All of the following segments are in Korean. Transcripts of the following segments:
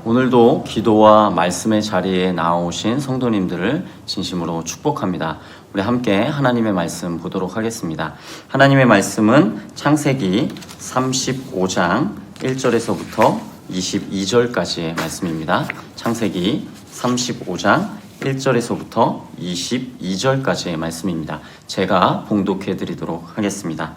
오늘도 기도와 말씀의 자리에 나오신 성도님들을 진심으로 축복합니다. 우리 함께 하나님의 말씀 보도록 하겠습니다. 하나님의 말씀은 창세기 35장 1절에서부터 22절까지의 말씀입니다. 창세기 35장 1절에서부터 22절까지의 말씀입니다. 제가 봉독해 드리도록 하겠습니다.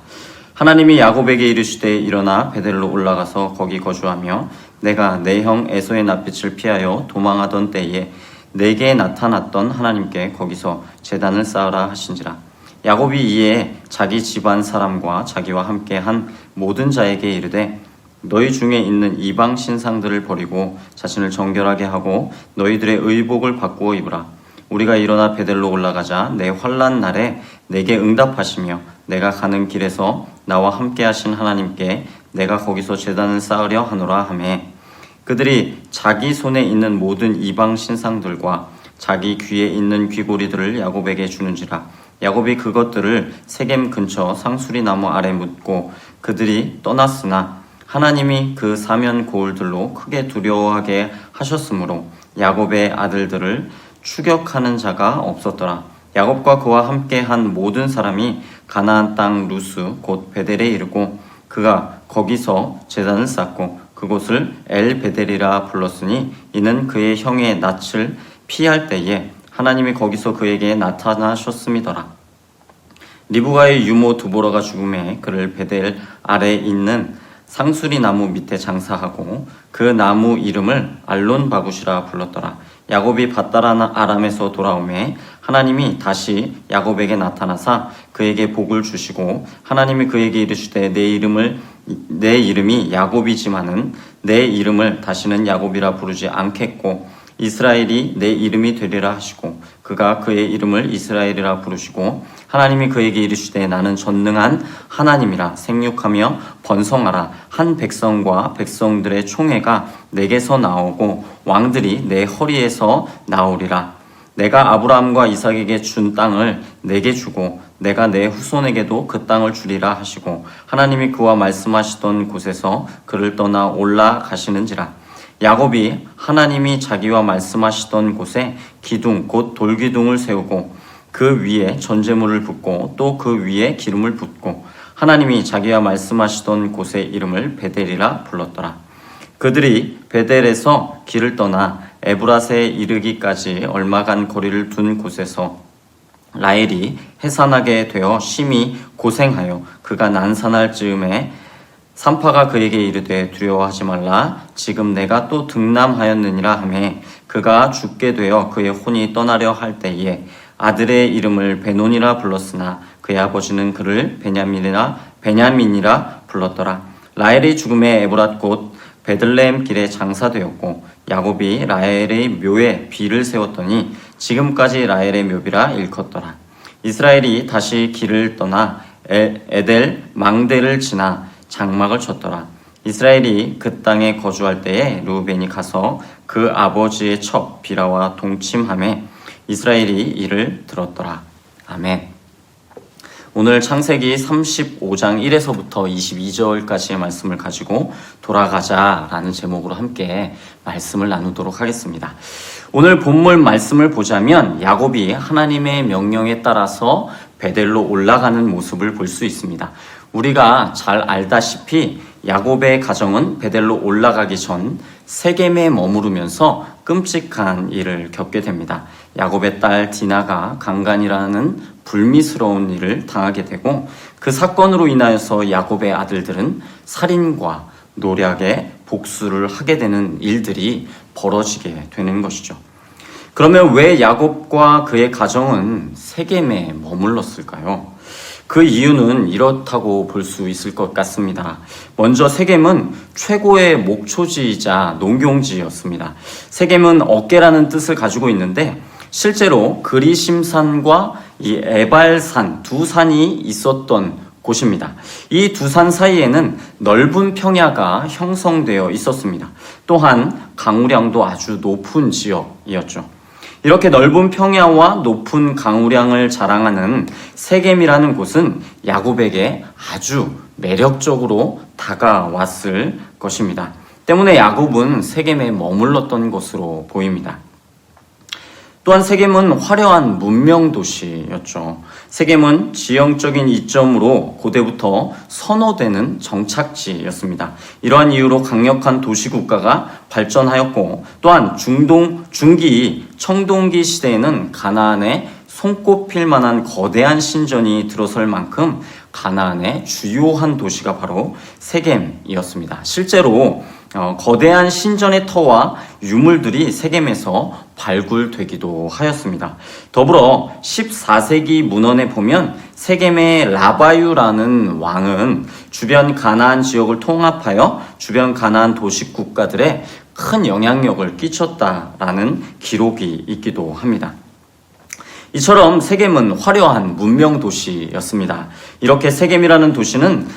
하나님이 야곱에게 이르시되 일어나 베델로 올라가서 거기 거주하며 내가 내 형 에서의 낯빛을 피하여 도망하던 때에 내게 나타났던 하나님께 거기서 제단을 쌓으라 하신지라. 야곱이 이에 자기 집안 사람과 자기와 함께 한 모든 자에게 이르되 너희 중에 있는 이방 신상들을 버리고 자신을 정결하게 하고 너희들의 의복을 바꾸어 입으라. 우리가 일어나 베델로 올라가자 내 환난 날에 내게 응답하시며 내가 가는 길에서 나와 함께 하신 하나님께 내가 거기서 제단을 쌓으려 하노라 하매 그들이 자기 손에 있는 모든 이방 신상들과 자기 귀에 있는 귀고리들을 야곱에게 주는지라. 야곱이 그것들을 세겜 근처 상수리 나무 아래 묻고 그들이 떠났으나 하나님이 그 사면 고울들로 크게 두려워하게 하셨으므로 야곱의 아들들을 추격하는 자가 없었더라. 야곱과 그와 함께 한 모든 사람이 가나안 땅 루스 곧 베델에 이르고 그가 거기서 제단을 쌓고 그곳을 엘 베델이라 불렀으니 이는 그의 형의 낯을 피할 때에 하나님이 거기서 그에게 나타나셨음이더라. 리브가의 유모 두보라가 죽음에 그를 베델 아래에 있는 상수리 나무 밑에 장사하고 그 나무 이름을 알론바굿이라 불렀더라. 야곱이 밧다라 아람에서 돌아오매 하나님이 다시 야곱에게 나타나사 그에게 복을 주시고 하나님이 그에게 이르시되 내 이름이 야곱이지만은 내 이름을 다시는 야곱이라 부르지 않겠고 이스라엘이 내 이름이 되리라 하시고 그가 그의 이름을 이스라엘이라 부르시고 하나님이 그에게 이르시되 나는 전능한 하나님이라 생육하며 번성하라. 한 백성과 백성들의 총회가 내게서 나오고 왕들이 내 허리에서 나오리라. 내가 아브라함과 이삭에게 준 땅을 내게 주고 내가 내 후손에게도 그 땅을 주리라 하시고 하나님이 그와 말씀하시던 곳에서 그를 떠나 올라가시는지라. 야곱이 하나님이 자기와 말씀하시던 곳에 기둥 곧 돌기둥을 세우고 그 위에 전제물을 붓고 또 그 위에 기름을 붓고 하나님이 자기와 말씀하시던 곳의 이름을 베델이라 불렀더라. 그들이 베델에서 길을 떠나 에브라스에 이르기까지 얼마간 거리를 둔 곳에서 라헬이 해산하게 되어 심히 고생하여 그가 난산할 즈음에 산파가 그에게 이르되 두려워하지 말라. 지금 내가 또 등남하였느니라 하매 그가 죽게 되어 그의 혼이 떠나려 할 때에 아들의 이름을 베논이라 불렀으나 그의 아버지는 그를 베냐민이라 불렀더라. 라헬의 죽음에 에브랏 곧 베들레헴 길에 장사되었고 야곱이 라헬의 묘에 비를 세웠더니 지금까지 라헬의 묘비라 일컫더라. 이스라엘이 다시 길을 떠나 에델 망대를 지나 장막을 쳤더라. 이스라엘이 그 땅에 거주할 때에 르우벤이 가서 그 아버지의 첩 비라와 동침하매 이스라엘이 이를 들었더라. 아멘. 오늘 창세기 35장 1에서부터 22절까지의 말씀을 가지고 돌아가자라는 제목으로 함께 말씀을 나누도록 하겠습니다. 오늘 본문 말씀을 보자면 야곱이 하나님의 명령에 따라서 베델로 올라가는 모습을 볼 수 있습니다. 우리가 잘 알다시피 야곱의 가정은 베델로 올라가기 전 세겜에 머무르면서 끔찍한 일을 겪게 됩니다. 야곱의 딸 디나가 강간이라는 불미스러운 일을 당하게 되고 그 사건으로 인하여서 야곱의 아들들은 살인과 노략에 복수를 하게 되는 일들이 벌어지게 되는 것이죠. 그러면 왜 야곱과 그의 가정은 세겜에 머물렀을까요? 그 이유는 이렇다고 볼 수 있을 것 같습니다. 먼저 세겜은 최고의 목초지이자 농경지였습니다. 세겜은 어깨라는 뜻을 가지고 있는데 실제로 그리심산과 이 에발산 두 산이 있었던 곳입니다. 이 두 산 사이에는 넓은 평야가 형성되어 있었습니다. 또한 강우량도 아주 높은 지역이었죠. 이렇게 넓은 평야와 높은 강우량을 자랑하는 세겜이라는 곳은 야곱에게 아주 매력적으로 다가왔을 것입니다. 때문에 야곱은 세겜에 머물렀던 것으로 보입니다. 또한 세겜은 화려한 문명 도시였죠. 세겜은 지형적인 이점으로 고대부터 선호되는 정착지였습니다. 이러한 이유로 강력한 도시국가가 발전하였고, 또한 중기 청동기 시대에는 가나안에 손꼽힐 만한 거대한 신전이 들어설 만큼 가나안의 주요한 도시가 바로 세겜이었습니다. 실제로 거대한 신전의 터와 유물들이 세겜에서 발굴되기도 하였습니다. 더불어 14세기 문헌에 보면 세겜의 라바유라는 왕은 주변 가나안 지역을 통합하여 주변 가나안 도시 국가들에 큰 영향력을 끼쳤다라는 기록이 있기도 합니다. 이처럼 세겜은 화려한 문명 도시였습니다. 이렇게 세겜이라는 도시는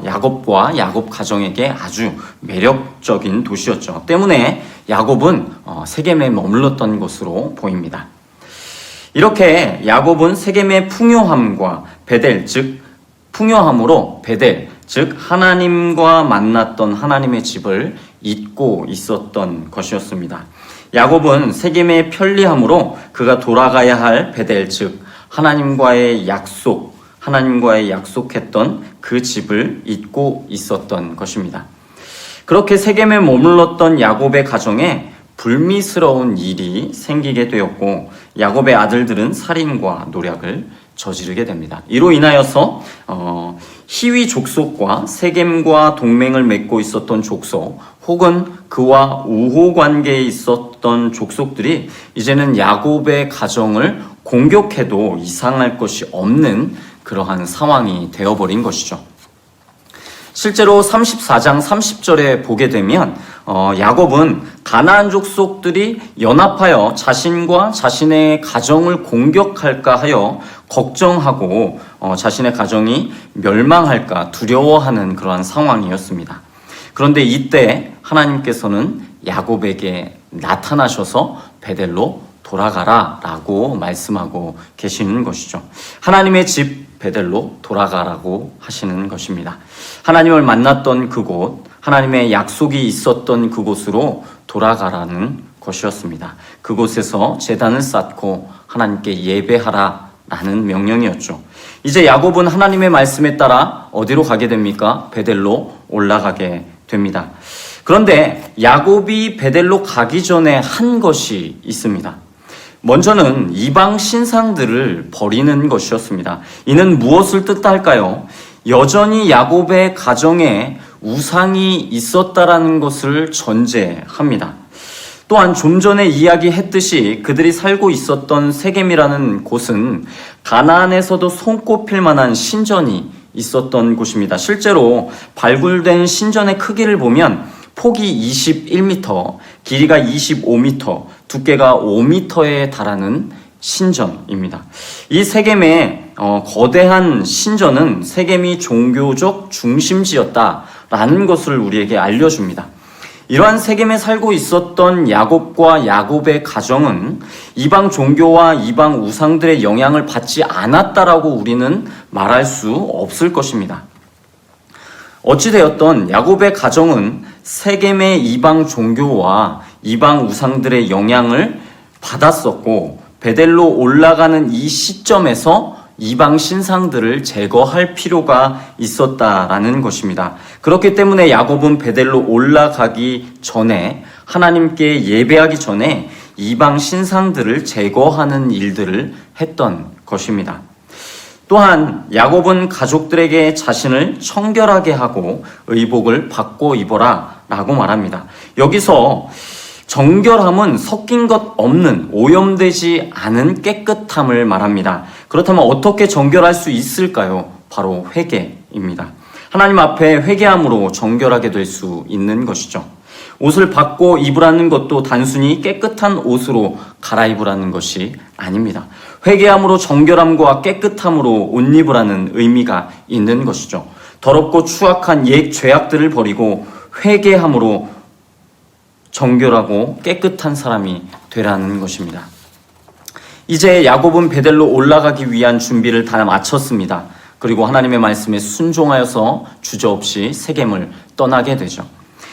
야곱과 야곱 가정에게 아주 매력적인 도시였죠. 때문에 야곱은 세겜에 머물렀던 것으로 보입니다. 이렇게 야곱은 세겜의 풍요함과 베델, 즉 풍요함으로 베델, 즉 하나님과 만났던 하나님의 집을 잊고 있었던 것이었습니다. 야곱은 세겜의 편리함으로 그가 돌아가야 할 베델, 즉 하나님과의 약속했던 그 집을 잊고 있었던 것입니다. 그렇게 세겜에 머물렀던 야곱의 가정에 불미스러운 일이 생기게 되었고, 야곱의 아들들은 살인과 노략을 저지르게 됩니다. 이로 인하여서 히위 족속과 세겜과 동맹을 맺고 있었던 족속, 혹은 그와 우호 관계에 있었던 족속들이 이제는 야곱의 가정을 공격해도 이상할 것이 없는 그러한 상황이 되어버린 것이죠. 실제로 34장 30절에 보게 되면 야곱은 가나안 족속들이 연합하여 자신과 자신의 가정을 공격할까 하여 걱정하고 자신의 가정이 멸망할까 두려워하는 그러한 상황이었습니다. 그런데 이때 하나님께서는 야곱에게 나타나셔서 베델로 돌아가라 라고 말씀하고 계시는 것이죠. 하나님의 집 베델로 돌아가라고 하시는 것입니다. 하나님을 만났던 그곳, 하나님의 약속이 있었던 그곳으로 돌아가라는 것이었습니다. 그곳에서 제단을 쌓고 하나님께 예배하라 라는 명령이었죠. 이제 야곱은 하나님의 말씀에 따라 어디로 가게 됩니까? 베델로 올라가게 됩니다. 그런데 야곱이 베델로 가기 전에 한 것이 있습니다. 먼저는 이방 신상들을 버리는 것이었습니다. 이는 무엇을 뜻할까요? 여전히 야곱의 가정에 우상이 있었다라는 것을 전제합니다. 또한 좀 전에 이야기했듯이 그들이 살고 있었던 세겜이라는 곳은 가나안에서도 손꼽힐 만한 신전이 있었던 곳입니다. 실제로 발굴된 신전의 크기를 보면 폭이 21m, 길이가 25m, 두께가 5m에 달하는 신전입니다. 이 세겜의 거대한 신전은 세겜이 종교적 중심지였다라는 것을 우리에게 알려줍니다. 이러한 세겜에 살고 있었던 야곱과 야곱의 가정은 이방 종교와 이방 우상들의 영향을 받지 않았다라고 우리는 말할 수 없을 것입니다. 어찌되었던 야곱의 가정은 세겜의 이방 종교와 이방 우상들의 영향을 받았었고, 베델로 올라가는 이 시점에서 이방 신상들을 제거할 필요가 있었다라는 것입니다. 그렇기 때문에 야곱은 베델로 올라가기 전에, 하나님께 예배하기 전에 이방 신상들을 제거하는 일들을 했던 것입니다. 또한 야곱은 가족들에게 자신을 청결하게 하고 의복을 바꿔 입어라 라고 말합니다. 여기서 정결함은 섞인 것 없는, 오염되지 않은 깨끗함을 말합니다. 그렇다면 어떻게 정결할 수 있을까요? 바로 회개입니다. 하나님 앞에 회개함으로 정결하게 될 수 있는 것이죠. 옷을 바꿔 입으라는 것도 단순히 깨끗한 옷으로 갈아입으라는 것이 아닙니다. 회개함으로 정결함과 깨끗함으로 옷 입으라는 의미가 있는 것이죠. 더럽고 추악한 옛 죄악들을 버리고 회개함으로 정결하고 깨끗한 사람이 되라는 것입니다. 이제 야곱은 베델로 올라가기 위한 준비를 다 마쳤습니다. 그리고 하나님의 말씀에 순종하여서 주저없이 세겜을 떠나게 되죠.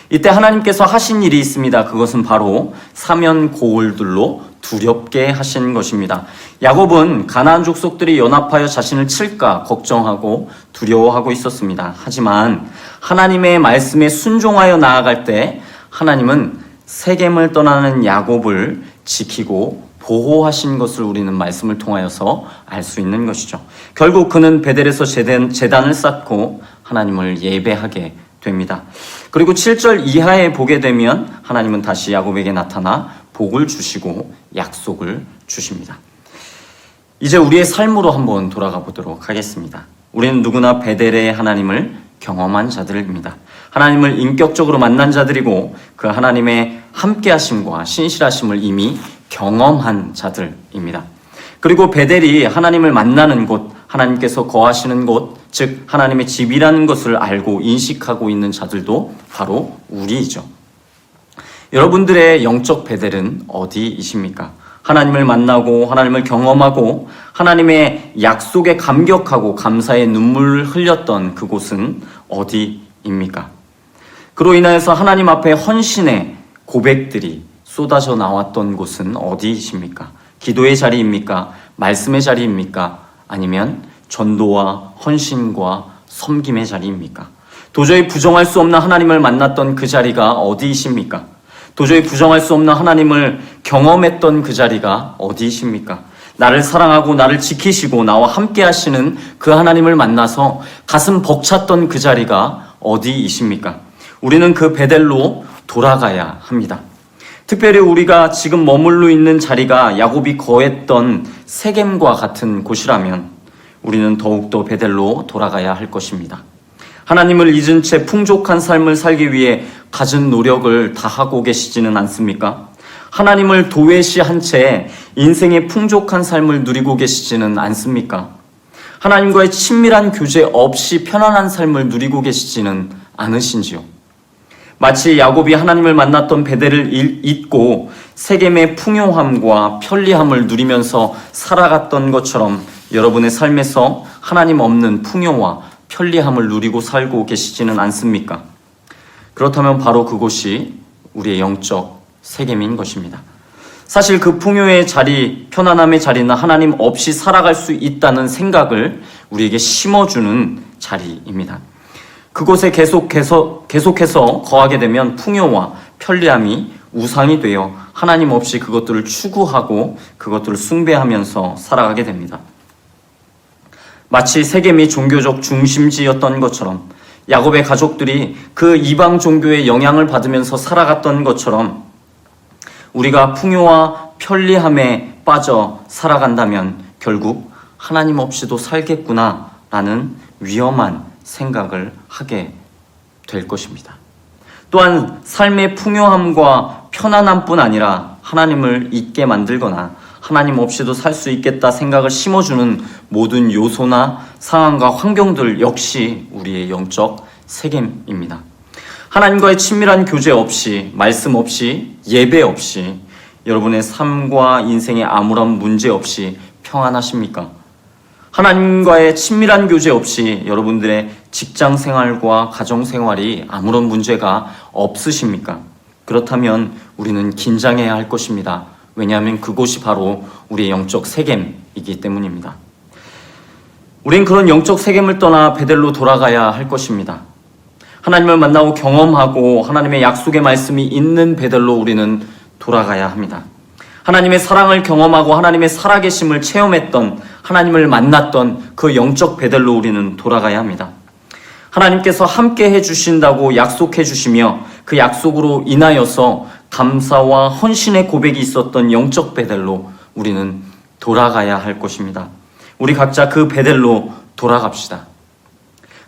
이때 하나님께서 하신 일이 있습니다. 그것은 바로 사면 고울들로 두렵게 하신 것입니다. 야곱은 가나안 족속들이 연합하여 자신을 칠까 걱정하고 두려워하고 있었습니다. 하지만 하나님의 말씀에 순종하여 나아갈 때 하나님은 세겜을 떠나는 야곱을 지키고 보호하신 것을 우리는 말씀을 통하여서 알 수 있는 것이죠. 결국 그는 베델에서 제단을 쌓고 하나님을 예배하게 됩니다. 그리고 7절 이하에 보게 되면 하나님은 다시 야곱에게 나타나 복을 주시고 약속을 주십니다. 이제 우리의 삶으로 한번 돌아가 보도록 하겠습니다. 우리는 누구나 베델의 하나님을 경험한 자들입니다. 하나님을 인격적으로 만난 자들이고 그 하나님의 함께하심과 신실하심을 이미 경험한 자들입니다. 그리고 베델이 하나님을 만나는 곳, 하나님께서 거하시는 곳, 즉 하나님의 집이라는 것을 알고 인식하고 있는 자들도 바로 우리이죠. 여러분들의 영적 베델은 어디이십니까? 하나님을 만나고 하나님을 경험하고 하나님의 약속에 감격하고 감사의 눈물을 흘렸던 그곳은 어디입니까? 그로 인하여서 하나님 앞에 헌신의 고백들이 쏟아져 나왔던 곳은 어디이십니까? 기도의 자리입니까? 말씀의 자리입니까? 아니면 전도와 헌신과 섬김의 자리입니까? 도저히 부정할 수 없는 하나님을 만났던 그 자리가 어디이십니까? 도저히 부정할 수 없는 하나님을 경험했던 그 자리가 어디이십니까? 나를 사랑하고 나를 지키시고 나와 함께 하시는 그 하나님을 만나서 가슴 벅찼던 그 자리가 어디이십니까? 우리는 그 베델로 돌아가야 합니다. 특별히 우리가 지금 머물러 있는 자리가 야곱이 거했던 세겜과 같은 곳이라면 우리는 더욱더 베델로 돌아가야 할 것입니다. 하나님을 잊은 채 풍족한 삶을 살기 위해 갖은 노력을 다하고 계시지는 않습니까? 하나님을 도외시한 채 인생의 풍족한 삶을 누리고 계시지는 않습니까? 하나님과의 친밀한 교제 없이 편안한 삶을 누리고 계시지는 않으신지요? 마치 야곱이 하나님을 만났던 베델을 잊고 세겜의 풍요함과 편리함을 누리면서 살아갔던 것처럼 여러분의 삶에서 하나님 없는 풍요와 편리함을 누리고 살고 계시지는 않습니까? 그렇다면 바로 그곳이 우리의 영적 세겜인 것입니다. 사실 그 풍요의 자리, 편안함의 자리는 하나님 없이 살아갈 수 있다는 생각을 우리에게 심어주는 자리입니다. 그곳에 계속해서 거하게 되면 풍요와 편리함이 우상이 되어 하나님 없이 그것들을 추구하고 그것들을 숭배하면서 살아가게 됩니다. 마치 세겜이 종교적 중심지였던 것처럼 야곱의 가족들이 그 이방 종교의 영향을 받으면서 살아갔던 것처럼 우리가 풍요와 편리함에 빠져 살아간다면 결국 하나님 없이도 살겠구나라는 위험한 생각을 하게 될 것입니다. 또한 삶의 풍요함과 편안함뿐 아니라 하나님을 잊게 만들거나 하나님 없이도 살 수 있겠다 생각을 심어주는 모든 요소나 상황과 환경들 역시 우리의 영적 세겜입니다. 하나님과의 친밀한 교제 없이, 말씀 없이, 예배 없이 여러분의 삶과 인생에 아무런 문제 없이 평안하십니까? 하나님과의 친밀한 교제 없이 여러분들의 직장 생활과 가정 생활이 아무런 문제가 없으십니까? 그렇다면 우리는 긴장해야 할 것입니다. 왜냐하면 그곳이 바로 우리의 영적 세겜이기 때문입니다. 우린 그런 영적 세겜을 떠나 베델로 돌아가야 할 것입니다. 하나님을 만나고 경험하고 하나님의 약속의 말씀이 있는 베델로 우리는 돌아가야 합니다. 하나님의 사랑을 경험하고 하나님의 살아계심을 체험했던, 하나님을 만났던 그 영적 베델로 우리는 돌아가야 합니다. 하나님께서 함께 해주신다고 약속해 주시며 그 약속으로 인하여서 감사와 헌신의 고백이 있었던 영적 베델로 우리는 돌아가야 할 것입니다. 우리 각자 그 베델로 돌아갑시다.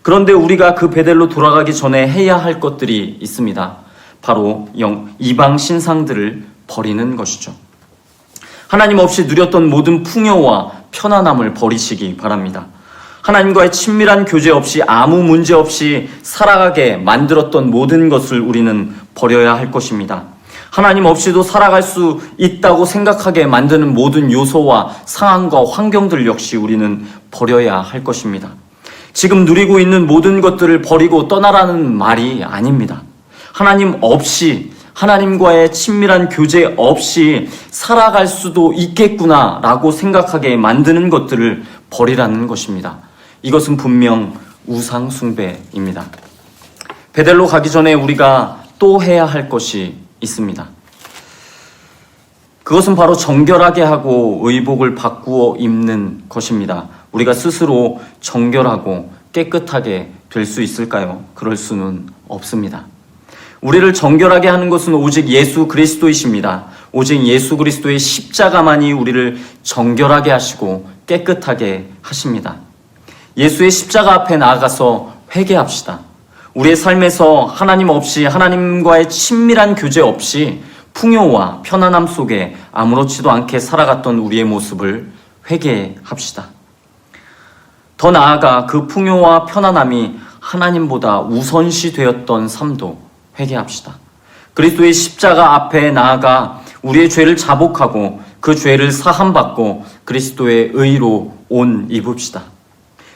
그런데 우리가 그 베델로 돌아가기 전에 해야 할 것들이 있습니다. 바로 이방 신상들을 버리는 것이죠. 하나님 없이 누렸던 모든 풍요와 편안함을 버리시기 바랍니다. 하나님과의 친밀한 교제 없이 아무 문제 없이 살아가게 만들었던 모든 것을 우리는 버려야 할 것입니다. 하나님 없이도 살아갈 수 있다고 생각하게 만드는 모든 요소와 상황과 환경들 역시 우리는 버려야 할 것입니다. 지금 누리고 있는 모든 것들을 버리고 떠나라는 말이 아닙니다. 하나님 없이, 하나님과의 친밀한 교제 없이 살아갈 수도 있겠구나라고 생각하게 만드는 것들을 버리라는 것입니다. 이것은 분명 우상 숭배입니다. 베델로 가기 전에 우리가 또 해야 할 것이 있습니다. 그것은 바로 정결하게 하고 의복을 바꾸어 입는 것입니다. 우리가 스스로 정결하고 깨끗하게 될 수 있을까요? 그럴 수는 없습니다. 우리를 정결하게 하는 것은 오직 예수 그리스도이십니다. 오직 예수 그리스도의 십자가만이 우리를 정결하게 하시고 깨끗하게 하십니다. 예수의 십자가 앞에 나아가서 회개합시다. 우리의 삶에서 하나님 없이, 하나님과의 친밀한 교제 없이 풍요와 편안함 속에 아무렇지도 않게 살아갔던 우리의 모습을 회개합시다. 더 나아가 그 풍요와 편안함이 하나님보다 우선시 되었던 삶도 회개합시다. 그리스도의 십자가 앞에 나아가 우리의 죄를 자복하고 그 죄를 사함받고 그리스도의 의로 옷 입읍시다.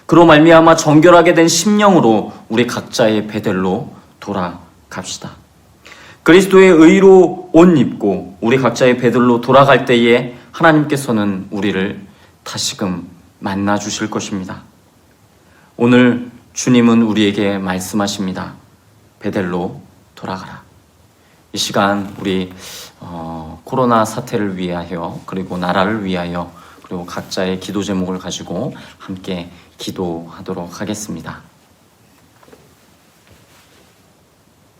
그로 말미암아 정결하게 된 심령으로 우리 각자의 베델로 돌아갑시다. 그리스도의 의로 옷 입고 우리 각자의 베들로 돌아갈 때에 하나님께서는 우리를 다시금 만나 주실 것입니다. 오늘 주님은 우리에게 말씀하십니다. 베델로 돌아가라. 이 시간 우리 코로나 사태를 위하여, 그리고 나라를 위하여, 그리고 각자의 기도 제목을 가지고 함께 기도하도록 하겠습니다.